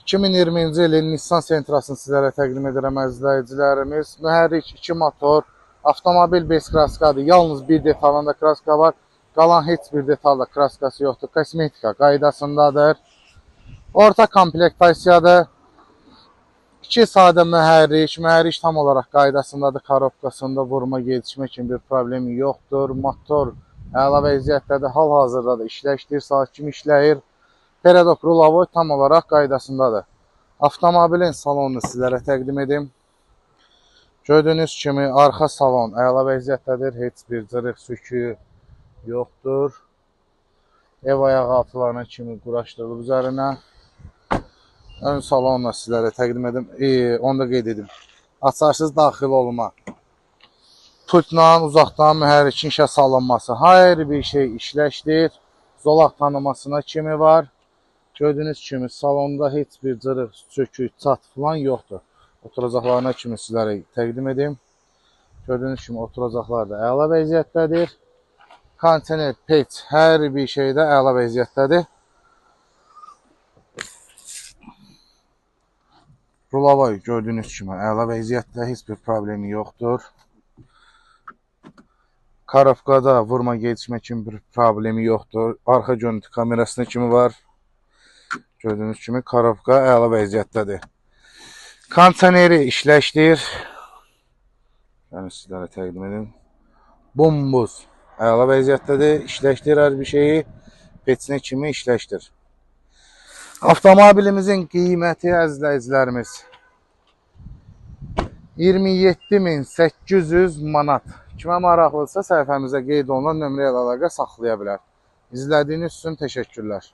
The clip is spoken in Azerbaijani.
2020-ci ilin Nissan Sentrasını sizlərə təqdim edirəm əzizləyicilərimiz. Mühərrik 2 motor, avtomobil bes kraskadır. Yalnız bir detalında kraska var. Qalan heç bir detalda kraskası yoxdur. Kosmetika qaydasındadır. Orta komplektasiyadır. 2 sadə mühərrik tam olaraq qaydasındadır. Korobkasında vurma, gedişmə kimi bir problemi yoxdur. Motor əla vəziyyətdədir. Hal-hazırda da işləkdir, saat kimi işləyir. Peredok rulavoy tam olaraq qaydasındadır. Avtomobilin salonunu sizlərə təqdim edim. Gördüyünüz kimi arxa salon əla vəziyyətdədir. Heç bir cırıq, sükü yoxdur. Ev ayaq altılarına kimi quraşdırılıb üzərinə. Ön salonla sizlərə təqdim edim. Onu da qeyd edim. Açarsız daxil olma. Pultla uzaqdan mühərrikin işə salınması. Hər bir şey işləşdir. Zolaq tanımasına kimi var. Gördüyünüz kimi salonda heç bir cırıq, sökük, çat falan yoxdur. Oturacaqlarına kimi sizlərə təqdim edim. Gördüyünüz kimi oturacaqlar da əla vəziyyətdədir. Kontener, peç, hər bir şey də əla vəziyyətdədir. Rulavoy gördüyünüz kimi əla vəziyyətdə, heç bir problemi yoxdur. Korobkada vurma, gedişmə kimi bir problemi yoxdur. Arxa görüntü kamerasına kimi var. Gördüyünüz kimi korobka əla vəziyyətdədir. Kondisioneri işləşdir. Yəni sizlərə təqdim edim. Bombuz əla vəziyyətdədir. İşləşdir hər bir şeyi. Peçinə kimi işləşdir. Avtomobilimizin qiyməti əzizləyicilərimiz 27.800 manat. Kimə maraqlıdırsa səhifəmizə qeyd olunan nömrəyə əlaqə saxlaya bilər. İzlədiyiniz üçün təşəkkürlər.